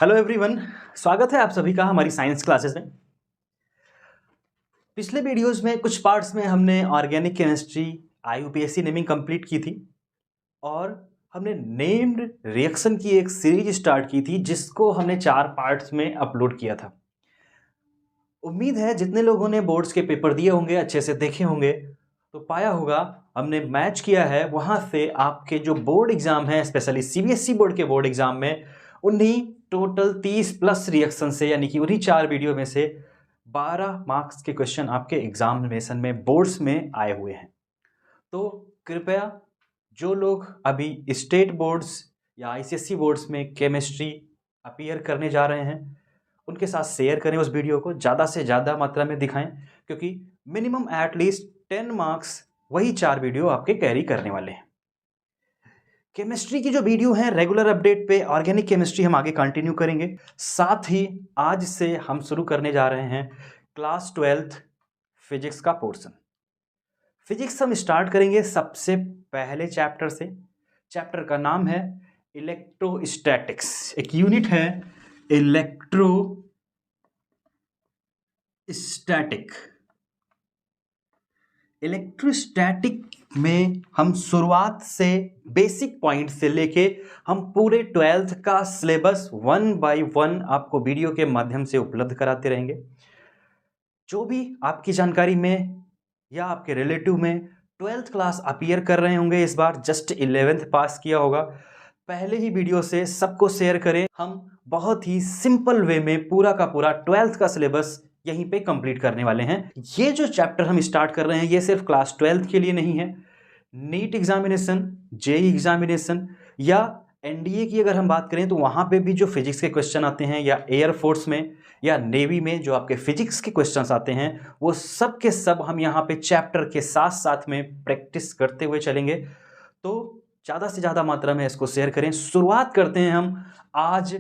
Hello everyone, स्वागत है आप सभी का हमारी साइंस क्लासेस में। पिछले वीडियोस में कुछ पार्ट्स में हमने ऑर्गेनिक केमिस्ट्री आईयूपीएससी नेमिंग कंप्लीट की थी और हमने नेम्ड रिएक्शन की एक सीरीज स्टार्ट की थी जिसको हमने 4 पार्ट्स में अपलोड किया था। उम्मीद है जितने लोगों ने बोर्ड्स के पेपर दिए होंगे, अच्छे से देखे होंगे, तो पाया होगा हमने मैच किया है वहाँ से आपके जो बोर्ड एग्जाम है, स्पेशली सीबीएसई बोर्ड के बोर्ड एग्जाम में, उन्हीं टोटल 30 प्लस रिएक्शन से, यानी कि उन्हीं 4 वीडियो में से 12 मार्क्स के क्वेश्चन आपके एग्जामिनेशन में बोर्ड्स में आए हुए हैं। तो कृपया जो लोग अभी स्टेट बोर्ड्स या आईसीएसई बोर्ड्स में केमिस्ट्री अपीयर करने जा रहे हैं, उनके साथ शेयर करें, उस वीडियो को ज़्यादा से ज़्यादा मात्रा में दिखाएं, क्योंकि मिनिमम एटलीस्ट 10 मार्क्स वही 4 वीडियो आपके कैरी करने वाले हैं। केमिस्ट्री की जो वीडियो है रेगुलर अपडेट पे ऑर्गेनिक केमिस्ट्री हम आगे कंटिन्यू करेंगे। साथ ही आज से हम शुरू करने जा रहे हैं क्लास 12th फिजिक्स का पोर्शन। फिजिक्स हम स्टार्ट करेंगे सबसे पहले चैप्टर से। चैप्टर का नाम है इलेक्ट्रोस्टैटिक्स। एक यूनिट है इलेक्ट्रोस्टैटिक। इलेक्ट्रोस्टैटिक में हम शुरुआत से बेसिक पॉइंट से लेके हम पूरे 12th का सिलेबस 1 बाय 1 आपको वीडियो के माध्यम से उपलब्ध कराते रहेंगे। जो भी आपकी जानकारी में या आपके रिलेटिव में 12th क्लास अपीयर कर रहे होंगे, इस बार जस्ट 11th पास किया होगा, पहले ही वीडियो से सबको शेयर करें। हम बहुत ही सिंपल वे में पूरा का पूरा 12th का सिलेबस यहीं पे कंप्लीट करने वाले हैं। ये जो चैप्टर हम स्टार्ट कर रहे हैं ये सिर्फ क्लास 12th के लिए नहीं है। नीट एग्जामिनेशन, जेई एग्जामिनेशन या एनडीए की अगर हम बात करें तो वहाँ पे भी जो फिजिक्स के क्वेश्चन आते हैं, या एयरफोर्स में या नेवी में जो आपके फिजिक्स के क्वेश्चंस आते हैं, वो सब के सब हम यहाँ पे चैप्टर के साथ साथ में प्रैक्टिस करते हुए चलेंगे। तो ज़्यादा से ज़्यादा मात्रा में इसको शेयर करें। शुरुआत करते हैं हम आज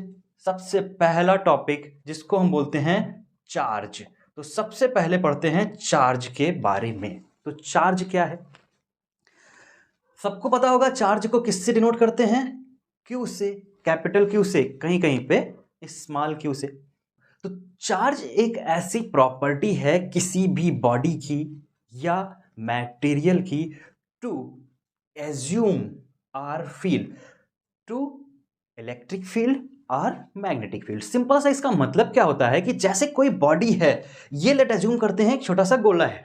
सबसे पहला टॉपिक जिसको हम बोलते हैं चार्ज। तो सबसे पहले पढ़ते हैं चार्ज के बारे में। तो चार्ज क्या है? सबको पता होगा चार्ज को किससे डिनोट करते हैं? क्यू से, कैपिटल क्यू से, कहीं कहीं पे स्मॉल क्यू से। तो चार्ज एक ऐसी प्रॉपर्टी है किसी भी बॉडी की या मटेरियल की टू एज्यूम और फील टू इलेक्ट्रिक फील्ड और मैग्नेटिक फील्ड। सिंपल सा इसका मतलब क्या होता है कि जैसे कोई बॉडी है, ये लेट एज्यूम करते हैं एक छोटा सा गोला है,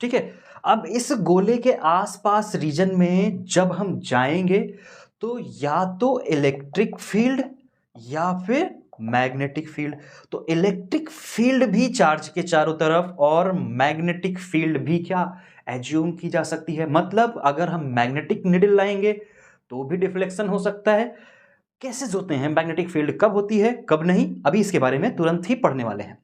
ठीक है। अब इस गोले के आसपास रीजन में जब हम जाएंगे तो या तो इलेक्ट्रिक फील्ड या फिर मैग्नेटिक फील्ड। तो इलेक्ट्रिक फील्ड भी चार्ज के चारों तरफ और मैग्नेटिक फील्ड भी क्या एज्यूम की जा सकती है। मतलब अगर हम मैग्नेटिक निडल लाएंगे तो भी डिफ्लेक्शन हो सकता है। कैसे होते हैं मैग्नेटिक फील्ड, कब होती है कब नहीं, अभी इसके बारे में तुरंत ही पढ़ने वाले हैं।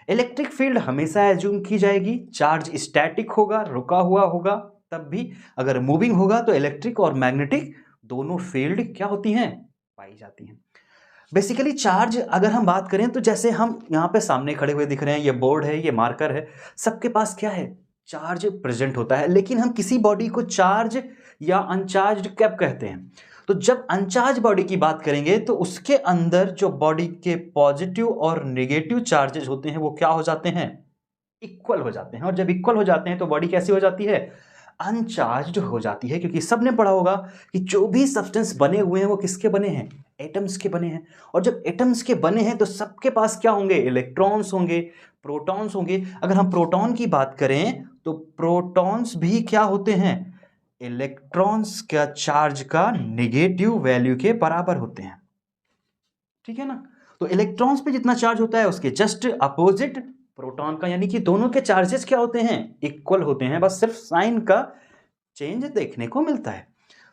इलेक्ट्रिक फील्ड हमेशा एज्यूम की जाएगी। चार्ज स्टैटिक होगा, रुका हुआ होगा, तब भी अगर मूविंग होगा तो इलेक्ट्रिक और मैग्नेटिक दोनों फील्ड क्या होती हैं, पाई जाती हैं। बेसिकली चार्ज अगर हम बात करें तो जैसे हम यहाँ पे सामने खड़े हुए दिख रहे हैं, ये बोर्ड है, ये मार्कर है, सबके पास क्या है, चार्ज प्रेजेंट होता है। लेकिन हम किसी बॉडी को चार्ज या अनचार्ज कब कहते हैं? तो जब अनचार्ज बॉडी की बात करेंगे तो उसके अंदर जो बॉडी के पॉजिटिव और नेगेटिव चार्जेस होते हैं वो क्या हो जाते हैं, इक्वल हो जाते हैं। और जब इक्वल हो जाते हैं तो बॉडी कैसी हो जाती है, अनचार्ज्ड हो जाती है। क्योंकि सबने पढ़ा होगा कि जो भी सब्सटेंस बने हुए हैं वो किसके बने हैं, एटम्स के बने हैं। और जब एटम्स के बने हैं तो सबके पास क्या होंगे, इलेक्ट्रॉन्स होंगे, प्रोटॉन्स होंगे। अगर हम प्रोटॉन की बात करें तो प्रोटॉन्स भी क्या होते हैं, इलेक्ट्रॉन्स का चार्ज का नेगेटिव वैल्यू के बराबर होते हैं, ठीक है ना। तो इलेक्ट्रॉन्स पे जितना चार्ज होता है उसके जस्ट अपोजिट प्रोटॉन का, यानी कि दोनों के चार्जेस क्या होते हैं, इक्वल होते हैं। बस सिर्फ साइन का चेंज देखने को मिलता है।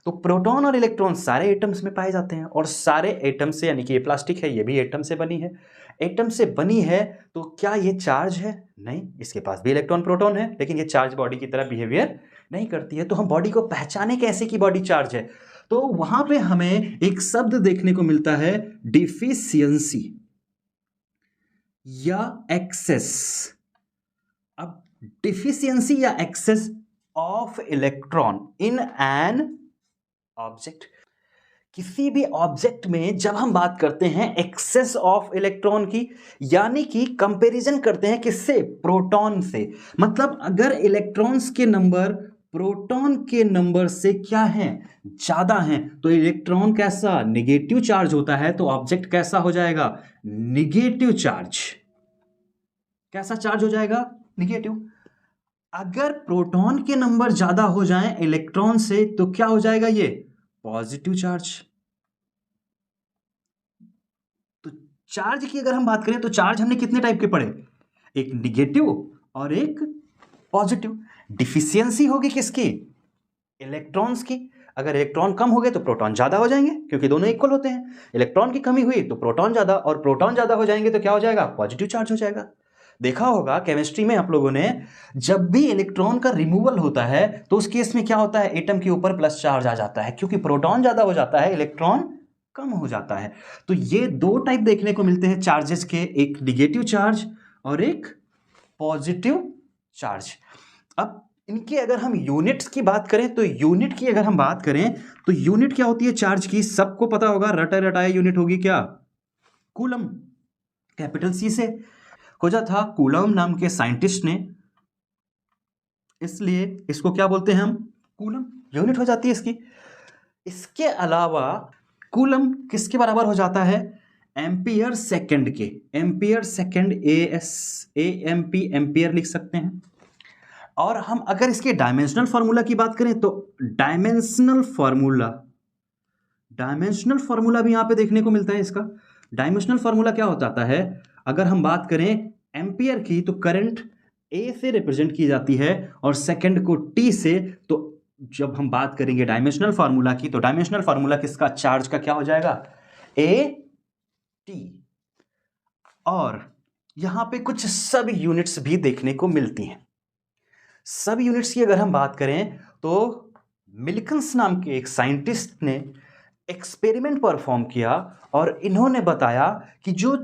तो प्रोटॉन और इलेक्ट्रॉन सारे एटम्स में पाए जाते हैं और सारे एटम से, यानी कि ये प्लास्टिक है, ये भी एटम से बनी है। एटम से बनी है तो क्या ये चार्ज है? नहीं, इसके पास भी इलेक्ट्रॉन प्रोटॉन है, लेकिन ये चार्ज बॉडी की तरह बिहेवियर नहीं करती है। तो हम बॉडी को पहचाने कैसे कि बॉडी चार्ज है? तो वहां पे हमें एक शब्द देखने को मिलता है, डिफिशियंसी या एक्सेस। अब डिफिशियंसी या excess of electron in an object. किसी भी ऑब्जेक्ट में जब हम बात करते हैं एक्सेस ऑफ इलेक्ट्रॉन की, यानी कि कंपैरिजन करते हैं किससे, प्रोटॉन से, मतलब अगर इलेक्ट्रॉन्स के नंबर प्रोटॉन के नंबर से क्या है, ज्यादा हैं, तो इलेक्ट्रॉन कैसा, निगेटिव चार्ज होता है, तो ऑब्जेक्ट कैसा हो जाएगा, निगेटिव चार्ज। कैसा चार्ज हो जाएगा, निगेटिव। अगर प्रोटॉन के नंबर ज्यादा हो जाएं इलेक्ट्रॉन से तो क्या हो जाएगा, ये पॉजिटिव चार्ज। तो चार्ज की अगर हम बात करें तो चार्ज हमने कितने टाइप के पढ़े, एक निगेटिव और एक पॉजिटिव। डिफिशियंसी होगी किसकी, इलेक्ट्रॉन्स की। अगर इलेक्ट्रॉन कम हो गए तो प्रोटॉन ज्यादा हो जाएंगे, क्योंकि दोनों इक्वल होते हैं। इलेक्ट्रॉन की कमी हुई तो प्रोटॉन ज्यादा, और प्रोटॉन ज्यादा हो जाएंगे तो क्या हो जाएगा, पॉजिटिव चार्ज हो जाएगा। देखा होगा केमिस्ट्री में आप लोगों ने, जब भी इलेक्ट्रॉन का रिमूवल होता है तो उस केस में क्या होता है, एटम के ऊपर प्लस चार्ज आ जाता है, क्योंकि प्रोटॉन ज्यादा हो जाता है, इलेक्ट्रॉन कम हो जाता है। तो ये दो टाइप देखने को मिलते हैं चार्जेस के, एक निगेटिव चार्ज और एक पॉजिटिव चार्ज। अब इनके अगर हम यूनिट्स की बात करें तो यूनिट की अगर हम बात करें तो यूनिट क्या होती है चार्ज की, सबको पता होगा, रटाए रटाए यूनिट होगी क्या, कूलम। कैपिटल सी से खोजा था कूलम नाम के साइंटिस्ट ने, इसलिए इसको क्या बोलते हैं हम, कूलम, यूनिट हो जाती है इसकी। इसके अलावा कूलम किसके बराबर हो जाता है, एम्पियर सेकंड के। एम्पियर सेकंड, एएमपी, एम्पियर लिख सकते हैं। और हम अगर इसके डायमेंशनल फार्मूला की बात करें तो डायमेंशनल फार्मूला भी यहां पे देखने को मिलता है इसका। डायमेंशनल फार्मूला क्या हो जाता है, अगर हम बात करें एम्पियर की तो करंट ए से रिप्रेजेंट की जाती है और सेकंड को टी से। तो जब हम बात करेंगे डायमेंशनल फार्मूला की तो डायमेंशनल फार्मूला किसका, चार्ज का क्या हो जाएगा, ए टी। और यहां पे कुछ सब यूनिट्स भी देखने को मिलती हैं। सब यूनिट्स की अगर हम बात करें तो मिल्किंस नाम के एक साइंटिस्ट ने एक्सपेरिमेंट परफॉर्म किया और इन्होंने बताया कि जो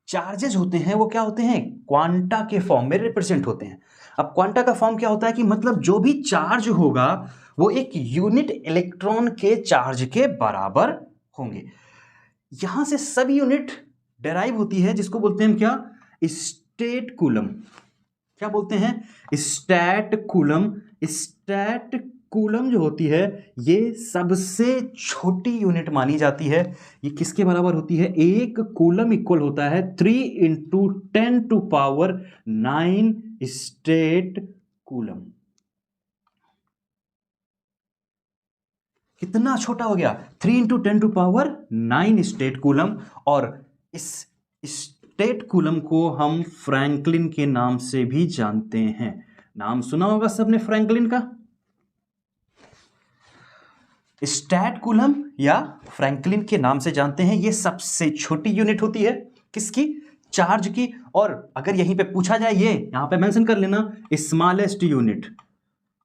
चार्जेस होते हैं वो क्या होते हैं, क्वांटा के फॉर्म में रिप्रेजेंट होते हैं। अब क्वांटा का फॉर्म क्या होता है कि मतलब जो भी चार्ज होगा वो एक यूनिट इलेक्ट्रॉन के चार्ज के बराबर होंगे। यहां से सब यूनिट डेराइव होती है, जिसको बोलते हैं हम क्या, स्टेट कूलम। क्या बोलते हैं, स्टैट कूलम। स्टैट कूलम जो होती है ये सबसे छोटी यूनिट मानी जाती है। ये किसके बराबर होती है, एक कूलम इक्वल होता है 3 × 10⁹ स्टेट कूलम। कितना छोटा हो गया, 3 × 10⁹ स्टेट कूलम। और इस स्टेट कूलम को हम फ्रैंकलिन के नाम से भी जानते हैं। नाम सुना होगा सबने फ्रैंकलिन का। स्टैट कूलम या फ्रैंकलिन के नाम से जानते हैं। ये सबसे छोटी यूनिट होती है किसकी, चार्ज की। और अगर यहीं पे पूछा जाए, ये यहां पे मेंशन कर लेना, स्मॉलेस्ट यूनिट,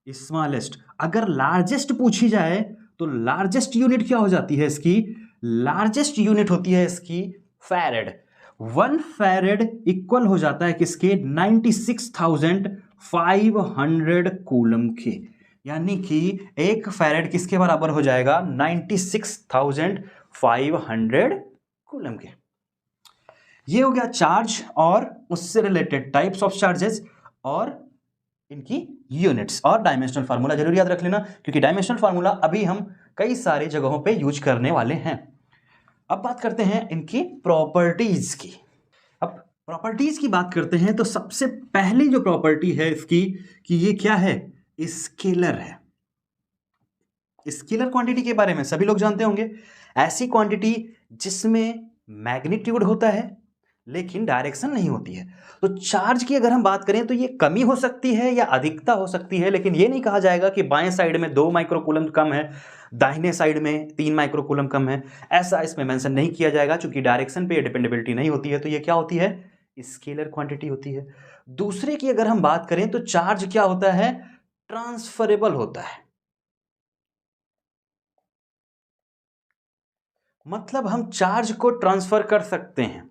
स्मॉलेस्ट। अगर लार्जेस्ट पूछी जाए तो लार्जेस्ट यूनिट क्या हो जाती है इसकी, लार्जेस्ट यूनिट होती है इसकी फैरेड। 1 फैरेड इक्वल हो जाता है किसके, 96,500 कूलम के। यानी कि एक फैरेड किसके बराबर हो जाएगा, 96,500 कूलम के। ये हो गया चार्ज और उससे रिलेटेड टाइप्स ऑफ चार्जेस और इनकी यूनिट्स। और डायमेंशनल फार्मूला जरूर याद रख लेना, क्योंकि डायमेंशनल फार्मूला अभी हम कई सारे जगहों पे यूज करने वाले हैं। अब बात करते हैं इनकी प्रॉपर्टीज की। अब प्रॉपर्टीज की बात करते हैं तो सबसे पहली जो प्रॉपर्टी है इसकी कि ये क्या है, स्केलर है। स्केलर क्वांटिटी के बारे में सभी लोग जानते होंगे, ऐसी क्वांटिटी जिसमें मैग्नीट्यूड होता है लेकिन डायरेक्शन नहीं होती है। तो चार्ज की अगर हम बात करें तो ये कमी हो सकती है या अधिकता हो सकती है, लेकिन ये नहीं कहा जाएगा कि बाएं साइड में 2 माइक्रोकूलम कम है, दाहिने साइड में 3 माइक्रोकूलम कम है। ऐसा इसमें मेंशन नहीं किया जाएगा, क्योंकि डायरेक्शन पे डिपेंडेबिलिटी नहीं होती है। तो ये क्या होती है, स्केलर क्वांटिटी होती है। दूसरे की अगर हम बात करें तो चार्ज क्या होता है, ट्रांसफरेबल होता है। मतलब हम चार्ज को ट्रांसफर कर सकते हैं।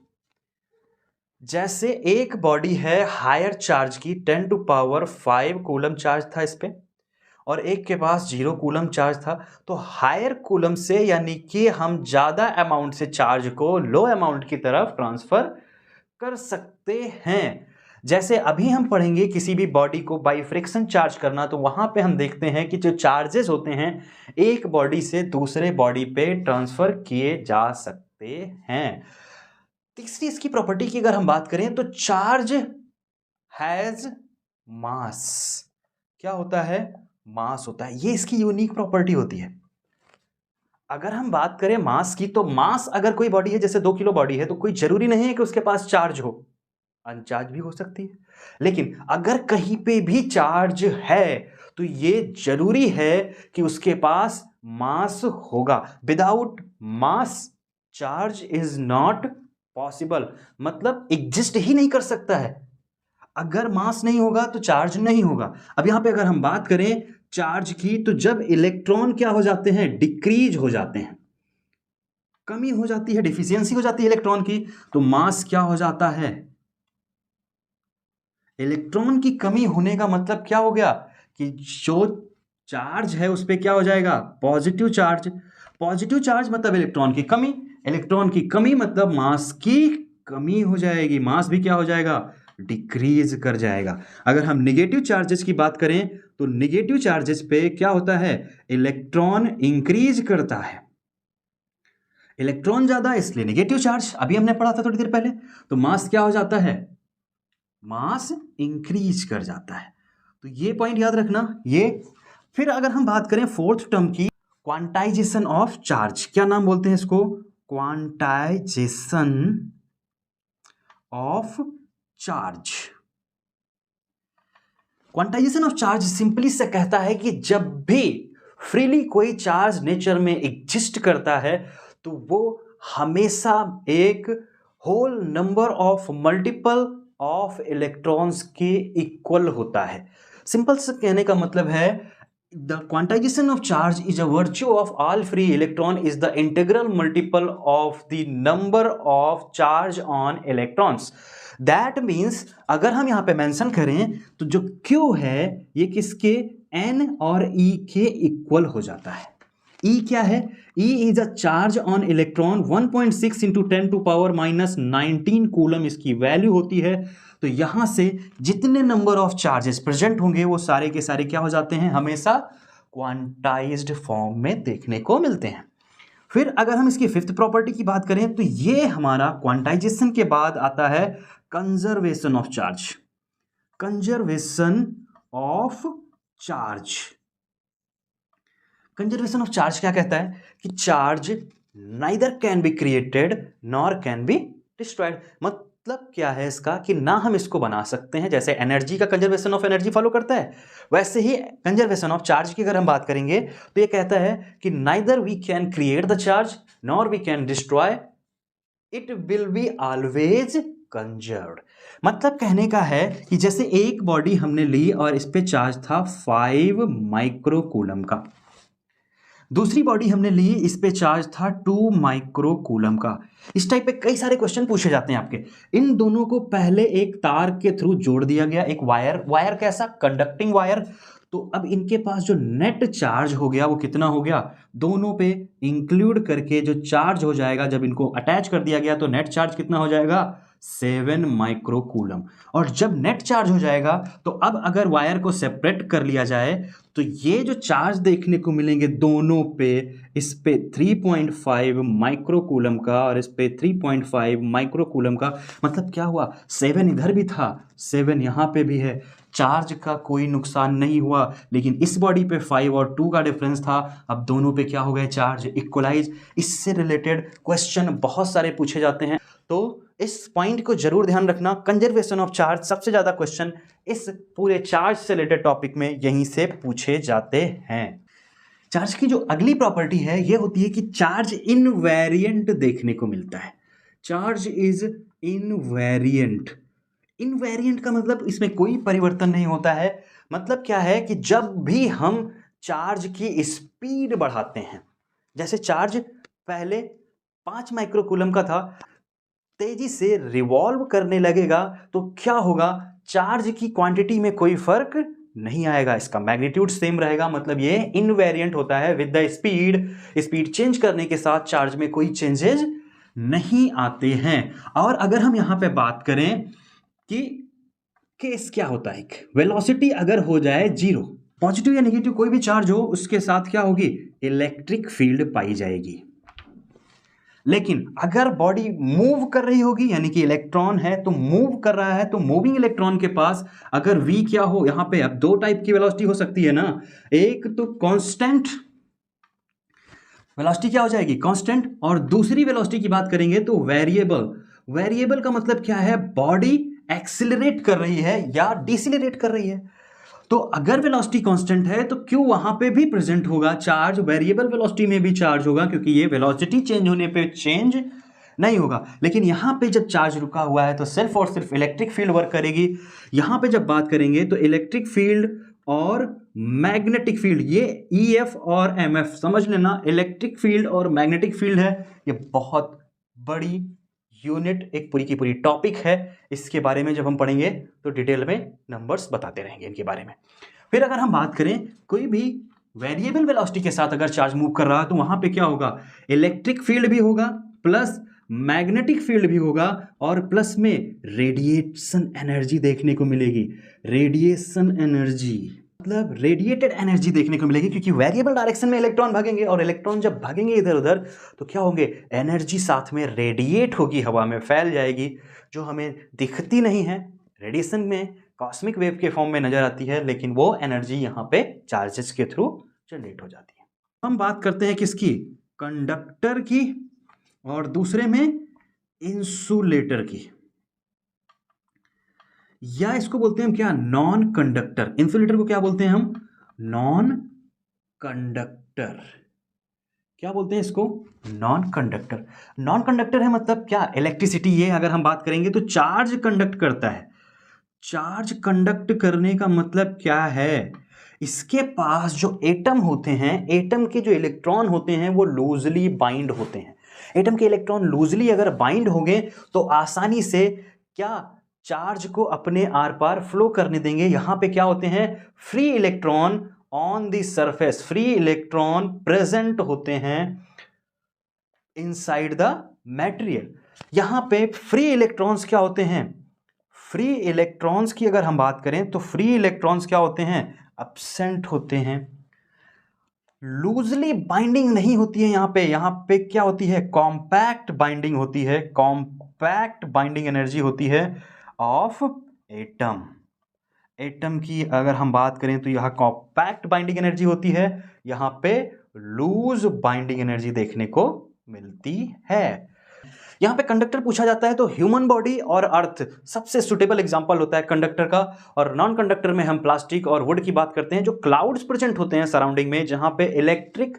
जैसे एक बॉडी है हायर चार्ज की, 10⁵ कूलम चार्ज था इस पे, और एक के पास 0 कूलम चार्ज था, तो हायर कूलम से यानी कि हम ज़्यादा अमाउंट से चार्ज को लो अमाउंट की तरफ ट्रांसफर कर सकते हैं। जैसे अभी हम पढ़ेंगे किसी भी बॉडी को बाई फ्रिक्शन चार्ज करना, तो वहां पे हम देखते हैं कि जो चार्जेस होते हैं एक बॉडी से दूसरे बॉडी पे ट्रांसफर किए जा सकते हैं। तीसरी इसकी प्रॉपर्टी की अगर हम बात करें तो चार्ज हैज मास। क्या होता है? मास होता है। ये इसकी यूनिक प्रॉपर्टी होती है। अगर हम बात करें मास की, तो मास अगर कोई बॉडी है, जैसे 2 किलो बॉडी है, तो कोई जरूरी नहीं है कि उसके पास चार्ज हो, अनचार्ज भी हो सकती है। लेकिन अगर कहीं पे भी चार्ज है तो ये जरूरी है कि उसके पास मास होगा। Without mass charge is not possible, मतलब एग्जिस्ट ही नहीं कर सकता है। अगर मास नहीं होगा तो चार्ज नहीं होगा। अब यहां पे अगर हम बात करें चार्ज की, तो जब इलेक्ट्रॉन क्या हो जाते हैं? डिक्रीज हो जाते हैं, कमी हो जाती है, डिफिशियंसी हो जाती है इलेक्ट्रॉन की, तो मास क्या हो जाता है? इलेक्ट्रॉन की कमी होने का मतलब क्या हो गया कि जो चार्ज है उस पर क्या हो जाएगा? Positive charge. पॉजिटिव चार्ज मतलब इलेक्ट्रॉन की कमी, इलेक्ट्रॉन की कमी मतलब मास की कमी हो जाएगी, मास भी क्या हो जाएगा? डिक्रीज कर जाएगा। अगर हम नेगेटिव चार्जेस की बात करें तो नेगेटिव चार्जेस पे क्या होता है? इलेक्ट्रॉन इंक्रीज करता है, इलेक्ट्रॉन ज्यादा इसलिए नेगेटिव चार्ज, अभी हमने पढ़ा था थोड़ी देर पहले। तो मास क्या हो जाता है? मास इंक्रीज कर जाता है। तो ये पॉइंट याद रखना ये। फिर अगर हम बात करें फोर्थ टर्म की, क्वांटाइजेशन ऑफ चार्ज, क्या नाम बोलते हैं इसको? Quantization of charge. Quantization of charge simply से कहता है कि जब भी फ्रीली कोई चार्ज नेचर में एग्जिस्ट करता है तो वो हमेशा एक whole number of multiple of electrons के इक्वल होता है। सिंपल से कहने का मतलब है the quantization of charge is a virtue of all free electron is the integral multiple of the number of charge on electrons. That means अगर हम यहां पे मेंशन करें तो जो Q है ये किसके? N और E के इक्वल हो जाता है। E क्या है? E is a charge on electron 1.6 into 10 to power -19 coulomb इसकी वैल्यू होती है। तो यहां से जितने नंबर ऑफ चार्जेस प्रेजेंट होंगे वो सारे के सारे क्या हो जाते हैं? हमेशा क्वांटाइज्ड फॉर्म में देखने को मिलते हैं। फिर अगर हम इसकी फिफ्थ प्रॉपर्टी की बात करें तो ये हमारा क्वांटाइजेशन के बाद आता है conservation of charge. Conservation of charge. Conservation of charge क्या कहता है कि charge neither can be created nor can be destroyed. मतलब क्या है इसका कि ना हम इसको बना सकते हैं, जैसे एनर्जी का कंजर्वेशन ऑफ एनर्जी फॉलो करता है, वैसे ही कंजर्वेशन ऑफ चार्ज की अगर हम बात करेंगे तो ये कहता है कि neither we can create the charge nor we can destroy, it will be always conserved. मतलब कहने का है कि जैसे एक बॉडी हमने ली और इस पे चार्ज था 5 माइक्रो कूलम का, दूसरी बॉडी हमने ली इस पे चार्ज था 2 माइक्रो कूलम का। इस टाइप पे कई सारे क्वेश्चन पूछे जाते हैं आपके। इन दोनों को पहले एक तार के थ्रू जोड़ दिया गया, एक वायर कैसा? Conducting wire. तो अब इनके पास जो नेट चार्ज हो गया वो कितना हो गया? दोनों पे इंक्लूड करके जो चार्ज हो जाएगा, जब इनको अटैच कर दिया गया तो नेट चार्ज कितना हो जाएगा? 7 माइक्रो कूलम। और जब नेट चार्ज हो जाएगा तो अब अगर वायर को सेपरेट कर लिया जाए तो ये जो चार्ज देखने को मिलेंगे दोनों पे, इस पे 3.5 माइक्रो कूलम का और इस पे 3.5 माइक्रो कूलम का, मतलब क्या हुआ? 7 इधर भी था, 7 यहाँ पे भी है, चार्ज का कोई नुकसान नहीं हुआ। लेकिन इस बॉडी पे 5 और 2 का डिफरेंस था, अब दोनों पे क्या हो गए? Charge equalise. इससे रिलेटेड क्वेश्चन बहुत सारे पूछे जाते हैं, तो इस पॉइंट को जरूर ध्यान रखना। कंजर्वेशन ऑफ चार्ज, सबसे ज्यादा क्वेश्चन इस पूरे चार्ज से रिलेटेड टॉपिक में यहीं से पूछे जाते हैं। चार्ज की जो अगली प्रॉपर्टी है ये होती है कि चार्ज इनवेरिएंट देखने को मिलता है। Charge is invariant. इनवेरिएंट का मतलब इसमें कोई परिवर्तन नहीं होता है। मतलब क्या है कि जब भी हम चार्ज की स्पीड बढ़ाते हैं, जैसे चार्ज पहले 5 माइक्रोकूलम का था, तेजी से रिवॉल्व करने लगेगा तो क्या होगा? चार्ज की क्वांटिटी में कोई फर्क नहीं आएगा, इसका मैग्नीट्यूड सेम रहेगा, मतलब ये इनवेरिएंट होता है with the speed. Speed change करने के साथ चार्ज में कोई चेंजेस नहीं आते हैं। और अगर हम यहां पे बात करें कि केस क्या होता है, वेलोसिटी अगर हो जाए जीरो, पॉजिटिव या नेगेटिव कोई भी चार्ज हो, उसके साथ क्या होगी, इलेक्ट्रिक फील्ड पाई जाएगी। लेकिन अगर बॉडी मूव कर रही होगी, यानी कि इलेक्ट्रॉन है तो मूव कर रहा है, तो मूविंग इलेक्ट्रॉन के पास अगर v क्या हो, यहां पे अब दो टाइप की वेलोसिटी हो सकती है ना, एक तो कांस्टेंट वेलोसिटी क्या हो जाएगी, कांस्टेंट, और दूसरी वेलोसिटी की बात करेंगे तो वेरिएबल। वेरिएबल का मतलब क्या है, बॉडी एक्सिलरेट कर रही है या डिसिलरेट कर रही है। तो अगर वेलोसिटी कांस्टेंट है तो क्यों वहां पे भी प्रेजेंट होगा चार्ज, वेरिएबल वेलोसिटी में भी चार्ज होगा, क्योंकि ये वेलोसिटी चेंज होने पे चेंज नहीं होगा। लेकिन यहां पे जब चार्ज रुका हुआ है तो सिर्फ और सिर्फ इलेक्ट्रिक फील्ड वर्क करेगी। यहां पे जब बात करेंगे तो इलेक्ट्रिक फील्ड और मैग्नेटिक फील्ड, ये EF और MF समझ लेना, इलेक्ट्रिक फील्ड और मैग्नेटिक फील्ड है, ये बहुत बड़ी यूनिट, एक पूरी की पूरी टॉपिक है। इसके बारे में जब हम पढ़ेंगे तो डिटेल में नंबर्स बताते रहेंगे इनके बारे में। फिर अगर हम बात करें कोई भी वेरिएबल वेलोसिटी के साथ अगर चार्ज मूव कर रहा है तो वहां पे क्या होगा, इलेक्ट्रिक फील्ड भी होगा प्लस मैग्नेटिक फील्ड भी होगा, और प्लस में रेडिएशन एनर्जी देखने को मिलेगी। रेडिएशन एनर्जी मतलब रेडिएटेड एनर्जी देखने को मिलेगी, क्योंकि वेरिएबल डायरेक्शन में इलेक्ट्रॉन भागेंगे, और इलेक्ट्रॉन जब भागेंगे इधर उधर तो क्या होंगे, एनर्जी साथ में रेडिएट होगी, हवा में फैल जाएगी, जो हमें दिखती नहीं है, रेडिएशन में कॉस्मिक वेव के फॉर्म में नजर आती है, लेकिन वो एनर्जी यहाँ पे चार्जेस के थ्रू जनरेट हो जाती है। हम बात करते हैं किसकी, कंडक्टर की, और दूसरे में इंसुलेटर की, या इसको बोलते हैं हम क्या, नॉन कंडक्टर। इंसुलेटर को क्या बोलते हैं हम, नॉन कंडक्टर। क्या बोलते हैं इसको, नॉन कंडक्टर। नॉन कंडक्टर है मतलब क्या, इलेक्ट्रिसिटी, ये अगर हम बात करेंगे तो चार्ज कंडक्ट करता है। चार्ज कंडक्ट करने का मतलब क्या है, इसके पास जो एटम होते हैं, एटम के जो इलेक्ट्रॉन होते हैं वो लूजली बाइंड होते हैं। एटम के इलेक्ट्रॉन लूजली अगर बाइंड होंगे तो आसानी से क्या, चार्ज को अपने आर पार फ्लो करने देंगे। यहां पे क्या होते हैं, free electron on the surface, free electron present होते हैं इनसाइड द मटेरियल। यहां पे फ्री इलेक्ट्रॉन्स क्या होते हैं, फ्री इलेक्ट्रॉन्स की अगर हम बात करें तो फ्री इलेक्ट्रॉन्स क्या होते हैं, एब्सेंट होते हैं, लूजली बाइंडिंग नहीं होती है। यहां पे क्या होती है, कॉम्पैक्ट बाइंडिंग होती है, कॉम्पैक्ट बाइंडिंग एनर्जी होती है ऑफ एटम। एटम की अगर हम बात करें तो यहां कॉम्पैक्ट बाइंडिंग एनर्जी होती है, यहां पे लूज बाइंडिंग एनर्जी देखने को मिलती है। यहां पे कंडक्टर पूछा जाता है तो ह्यूमन बॉडी और अर्थ सबसे सुटेबल एग्जांपल होता है कंडक्टर का, और नॉन कंडक्टर में हम प्लास्टिक और वुड की बात करते हैं। जो क्लाउड्स प्रेजेंट होते हैं सराउंडिंग में, जहां पे इलेक्ट्रिक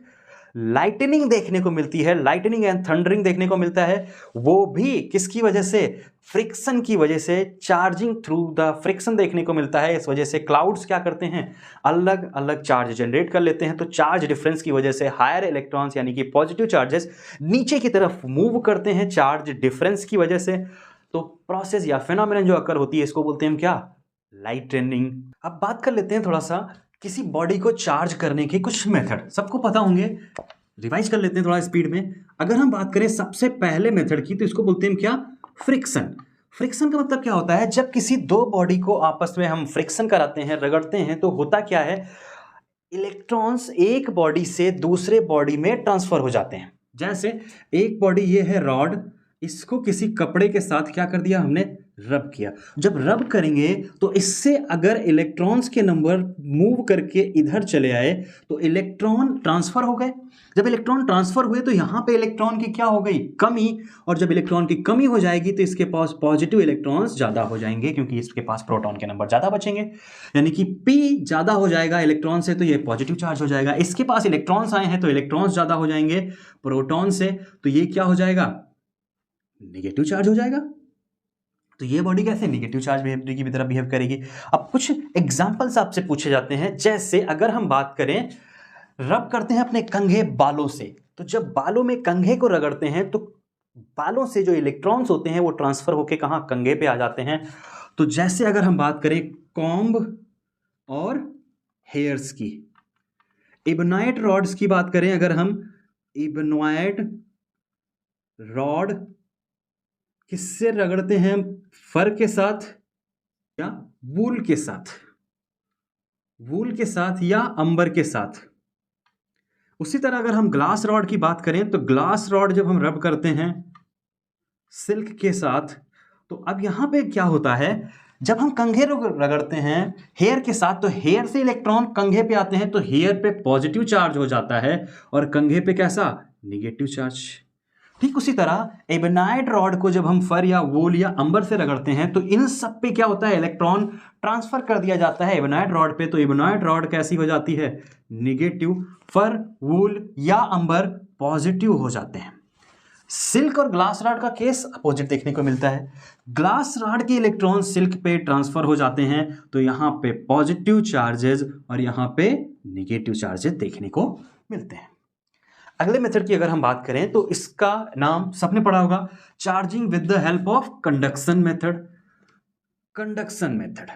लाइटनिंग देखने को मिलती है, लाइटनिंग एंड थंडरिंग देखने को मिलता है, वो भी किसकी वजह से, फ्रिक्शन की वजह से, चार्जिंग थ्रू द फ्रिक्शन देखने को मिलता है। इस वजह से क्लाउड्स क्या करते हैं, अलग अलग चार्ज जनरेट कर लेते हैं। तो चार्ज डिफरेंस की वजह से हायर इलेक्ट्रॉन्स यानी कि पॉजिटिव चार्जेस नीचे की तरफ मूव करते हैं चार्ज डिफरेंस की वजह से। तो प्रोसेस या फिनोमेनन जो अकर होती है इसको बोलते हैं हम क्या, लाइटनिंग। अब बात कर लेते हैं थोड़ा सा किसी बॉडी को चार्ज करने के कुछ मेथड, सबको पता होंगे, रिवाइज कर लेते हैं थोड़ा स्पीड में। अगर हम बात करें सबसे पहले मेथड की तो इसको बोलते हैं क्या, फ्रिक्शन। फ्रिक्शन का मतलब क्या होता है, जब किसी दो बॉडी को आपस में हम फ्रिक्शन कराते हैं, रगड़ते हैं, तो होता क्या है, इलेक्ट्रॉन्स एक बॉडी से दूसरे बॉडी में ट्रांसफर हो जाते हैं। जैसे एक बॉडी ये है रॉड, इसको किसी कपड़े के साथ क्या कर दिया हमने, रब किया। जब रब करेंगे तो इससे अगर इलेक्ट्रॉन्स के नंबर मूव करके इधर चले आए तो इलेक्ट्रॉन ट्रांसफर हो गए। जब इलेक्ट्रॉन ट्रांसफर हुए तो यहां पे इलेक्ट्रॉन की क्या हो गई, कमी, और जब इलेक्ट्रॉन की कमी हो जाएगी तो इसके पास पॉजिटिव इलेक्ट्रॉन्स ज्यादा हो जाएंगे, क्योंकि इसके पास प्रोटॉन के नंबर ज्यादा बचेंगे, यानी कि P ज्यादा हो जाएगा इलेक्ट्रॉन से, तो ये पॉजिटिव चार्ज हो जाएगा। इसके पास इलेक्ट्रॉन्स आए हैं तो इलेक्ट्रॉन्स ज्यादा हो जाएंगे प्रोटॉन से, तो ये क्या हो जाएगा, नेगेटिव चार्ज हो जाएगा। तो ये बॉडी कैसे नेगेटिव चार्ज की तरह बिहेव करेगी। अब कुछ एग्जांपल्स आपसे पूछे जाते हैं, जैसे अगर हम बात करें, रब करते हैं अपने कंघे बालों से, तो जब बालों में कंघे को रगड़ते हैं तो बालों से जो इलेक्ट्रॉन्स होते हैं वो ट्रांसफर होके कहां, कंघे पे आ जाते हैं। तो जैसे अगर हम बात करें कॉम्ब और हेयर्स की। इबनॉइड रॉड्स की बात करें अगर हम, इबनॉइड रॉड किससे रगड़ते हैं? फर के साथ या वूल के साथ, वूल के साथ या अंबर के साथ। उसी तरह अगर हम ग्लास रॉड की बात करें तो ग्लास रॉड जब हम रब करते हैं सिल्क के साथ, तो अब यहां पे क्या होता है, जब हम कंघे रगड़ते हैं हेयर के साथ तो हेयर से इलेक्ट्रॉन कंघे पे आते हैं, तो हेयर पे पॉजिटिव चार्ज हो जाता है और कंघे पे कैसा? Negative charge. ठीक उसी तरह एबेनाइड रॉड को जब हम फर या वूल या अंबर से रगड़ते हैं तो इन सब पे क्या होता है? इलेक्ट्रॉन ट्रांसफर कर दिया जाता है एबेनाइड रॉड पे, तो एबेनाइड रॉड कैसी हो जाती है? निगेटिव। फर, वूल या अंबर पॉजिटिव हो जाते हैं। सिल्क और ग्लास रॉड का केस अपोजिट देखने को मिलता है। ग्लास रॉड के इलेक्ट्रॉन सिल्क पे ट्रांसफर हो जाते हैं, तो यहां पे पॉजिटिव चार्जेस और यहां पे निगेटिव चार्जेस देखने को मिलते हैं। अगले मेथड की अगर हम बात करें तो इसका नाम सबने पढ़ा होगा, charging with the help of conduction method. Conduction method,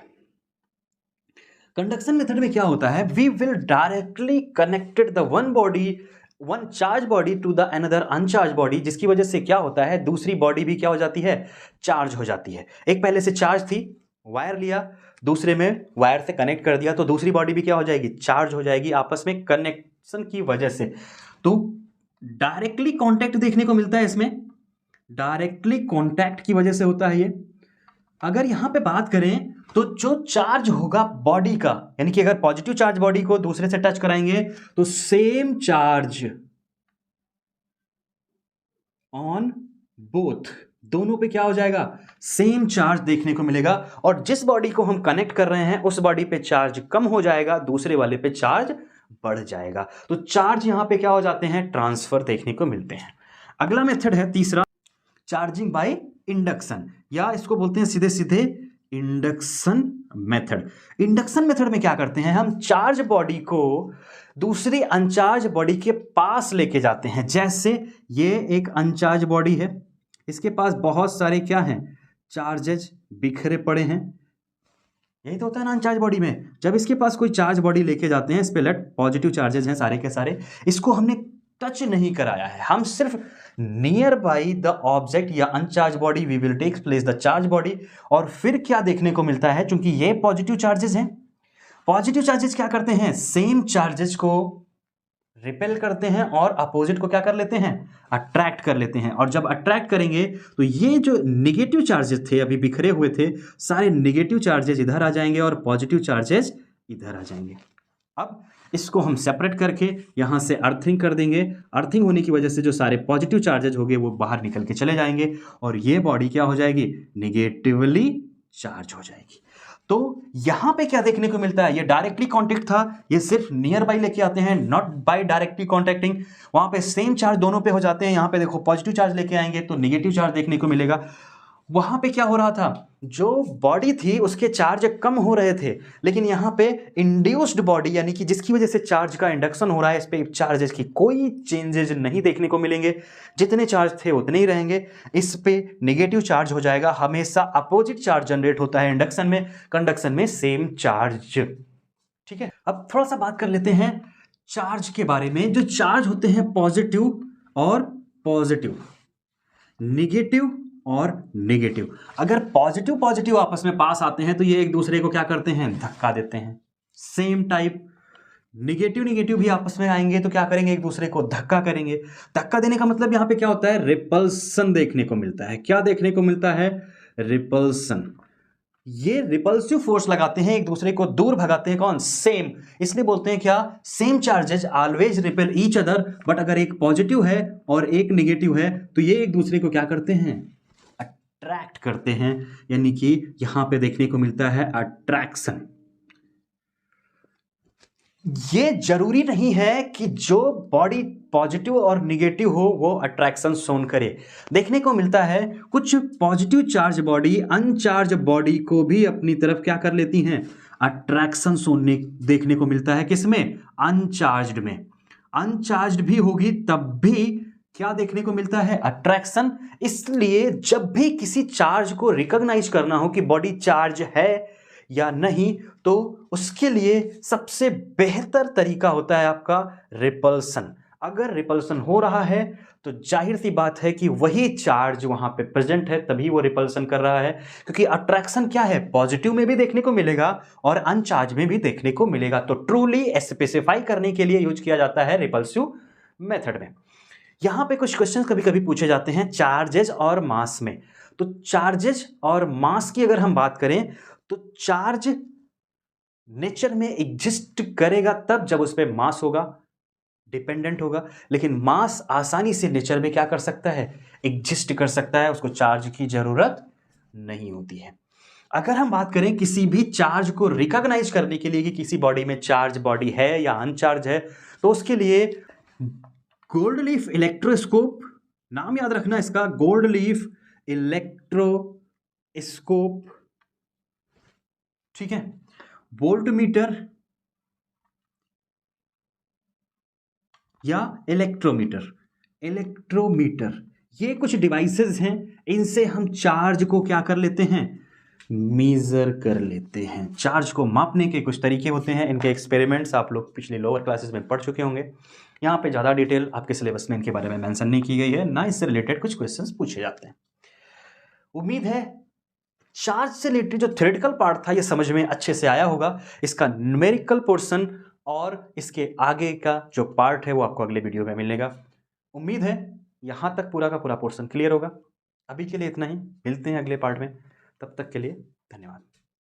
conduction method में क्या होता है? We will directly connected the one charge body to the another uncharge body, जिसकी वजह से क्या होता है? दूसरी बॉडी भी क्या हो जाती है? चार्ज हो जाती है। एक पहले से चार्ज थी, वायर लिया, दूसरे में वायर से कनेक्ट कर दिया, तो दूसरी बॉडी भी क्या हो जाएगी? चार्ज हो जाएगी आपस में कनेक्शन की वजह से। तो डायरेक्टली कांटेक्ट देखने को मिलता है इसमें, डायरेक्टली कांटेक्ट की वजह से होता है ये। अगर यहां पे बात करें तो जो चार्ज होगा बॉडी का, यानी कि अगर पॉजिटिव चार्ज बॉडी को दूसरे से टच कराएंगे तो सेम चार्ज ऑन बोथ, दोनों पे क्या हो जाएगा? सेम चार्ज देखने को मिलेगा। और जिस बॉडी को हम कनेक्ट कर रहे हैं उस बॉडी पे चार्ज कम हो जाएगा, दूसरे वाले पे चार्ज बढ़ जाएगा। तो चार्ज यहां पे क्या हो जाते हैं? ट्रांसफर देखने को मिलते हैं। अगला मेथड है तीसरा, चार्जिंग बाय इंडक्शन, या इसको बोलते हैं सीधे सीधे इंडक्शन मेथड। इंडक्शन मेथड में क्या करते हैं? हम चार्ज बॉडी को दूसरी अनचार्ज बॉडी के पास लेके जाते हैं। जैसे ये एक अनचार्ज बॉडी है, इसके पास बहुत सारे क्या हैं? चार्जेज बिखरे पड़े हैं। यही तो होता है ना अनचार्ज बॉडी में, जब इसके पास कोई चार्ज बॉडी लेके जाते हैं, इस पे लेट पॉजिटिव चार्जेस हैं सारे के सारे, इसको हमने टच नहीं कराया है, हम सिर्फ नियर बाई द ऑब्जेक्ट या uncharge body we will take place the charge body. और फिर क्या देखने को मिलता है? चूंकि ये पॉजिटिव चार्जेस हैं, पॉजिटिव चार्जेस क्या करते हैं? सेम चार्जेस को रिपेल करते हैं और अपोजिट को क्या कर लेते हैं? अट्रैक्ट कर लेते हैं। और जब अट्रैक्ट करेंगे तो ये जो निगेटिव चार्जेस थे अभी बिखरे हुए थे, सारे निगेटिव चार्जेस इधर आ जाएंगे और पॉजिटिव चार्जेस इधर आ जाएंगे। अब इसको हम सेपरेट करके यहां से अर्थिंग कर देंगे। अर्थिंग होने की वजह से जो सारे पॉजिटिव चार्जेज होंगे वो बाहर निकल के चले जाएंगे और ये बॉडी क्या हो जाएगी? निगेटिवली चार्ज हो जाएगी। तो यहां पे क्या देखने को मिलता है? ये डायरेक्टली कांटेक्ट था, ये सिर्फ नियर बाई लेके आते हैं, नॉट बाय डायरेक्टली कांटेक्टिंग। वहां पे सेम चार्ज दोनों पे हो जाते हैं। यहां पे देखो पॉजिटिव चार्ज लेके आएंगे तो निगेटिव चार्ज देखने को मिलेगा। वहां पे क्या हो रहा था? जो बॉडी थी उसके चार्ज कम हो रहे थे, लेकिन यहां पे इंड्यूस्ड बॉडी, यानी कि जिसकी वजह से चार्ज का इंडक्शन हो रहा है, इस पे चार्जेस की कोई चेंजेस नहीं देखने को मिलेंगे, जितने चार्ज थे उतने ही रहेंगे। इस पे नेगेटिव चार्ज हो जाएगा, हमेशा अपोजिट चार्ज जनरेट होता है इंडक्शन में, कंडक्शन में सेम चार्ज। ठीक है, अब थोड़ा सा बात कर लेते हैं चार्ज के बारे में। जो चार्ज होते हैं पॉजिटिव और पॉजिटिव, निगेटिव और नेगेटिव, अगर पॉजिटिव पॉजिटिव आपस में पास आते हैं तो ये एक दूसरे को क्या करते हैं? धक्का देते हैं। सेम टाइप निगेटिव निगेटिव भी आपस में आएंगे तो क्या करेंगे? एक दूसरे को धक्का करेंगे। धक्का देने का मतलब यहां पे क्या होता है? रिपल्सन देखने को मिलता है। क्या देखने को मिलता है? रिपल्सन। ये रिपल्सिव फोर्स लगाते हैं, एक दूसरे को दूर भगाते हैं। कौन? सेम। इसलिए बोलते हैं क्या? Same charges always repel each other. But अगर एक पॉजिटिव है और एक निगेटिव है तो ये एक दूसरे को क्या करते हैं? अट्रैक्ट करते हैं, यानी कि यहां पे देखने को मिलता है अट्रैक्शन। ये जरूरी नहीं है कि जो बॉडी पॉजिटिव और निगेटिव हो वो अट्रैक्शन शोन करे। देखने को मिलता है कुछ positive charge body uncharged body को भी अपनी तरफ क्या कर लेती हैं? अट्रैक्शन शोन देखने को मिलता है। किसमें? अनचार्ज्ड में। अनचार्ज्ड भी होगी तब भी क्या देखने को मिलता है? अट्रैक्शन। इसलिए जब भी किसी चार्ज को रिकॉग्नाइज करना हो कि बॉडी चार्ज है या नहीं, तो उसके लिए सबसे बेहतर तरीका होता है आपका रिपल्सन। अगर रिपल्सन हो रहा है तो जाहिर सी बात है कि वही चार्ज वहां पे प्रेजेंट है, तभी वो रिपल्सन कर रहा है। क्योंकि अट्रैक्शन क्या है, पॉजिटिव में भी देखने को मिलेगा और अनचार्ज में भी देखने को मिलेगा। तो ट्रूली स्पेसिफाई करने के लिए यूज किया जाता है रिपल्सिव मेथड में। यहां पे कुछ क्वेश्चंस कभी कभी पूछे जाते हैं चार्जेस और मास में। तो चार्जेस और मास की अगर हम बात करें तो चार्ज नेचर में एग्जिस्ट करेगा तब जब उस पर मास होगा, डिपेंडेंट होगा। लेकिन मास आसानी से नेचर में क्या कर सकता है, एग्जिस्ट कर सकता है, उसको चार्ज की जरूरत नहीं होती है। अगर हम बात करें किसी भी चार्ज को रिकॉग्नाइज करने के लिए कि किसी बॉडी में चार्ज बॉडी है या अनचार्ज है, तो उसके लिए गोल्ड लीफ इलेक्ट्रोस्कोप, नाम याद रखना इसका, गोल्ड लीफ इलेक्ट्रोस्कोप, ठीक है, वोल्टमीटर या इलेक्ट्रोमीटर, ये कुछ डिवाइसेस हैं, इनसे हम चार्ज को क्या कर लेते हैं, मेजर कर लेते हैं। चार्ज को मापने के कुछ तरीके होते हैं, इनके एक्सपेरिमेंट्स आप लोग पिछले लोअर क्लासेस में पढ़ चुके होंगे। यहाँ पे ज़्यादा डिटेल आपके सिलेबस में इनके बारे में मेंशन नहीं की गई है, ना इससे रिलेटेड कुछ क्वेश्चंस पूछे जाते हैं। उम्मीद है चार्ज से रिलेटेड जो थ्योरेटिकल पार्ट था ये समझ में अच्छे से आया होगा। इसका न्यूमेरिकल पोर्शन और इसके आगे का जो पार्ट है वो आपको अगले वीडियो में मिलेगा। उम्मीद है यहाँ तक पूरा का पूरा पोर्शन क्लियर होगा। अभी के लिए इतना ही, मिलते हैं अगले पार्ट में, तब तक के लिए धन्यवाद।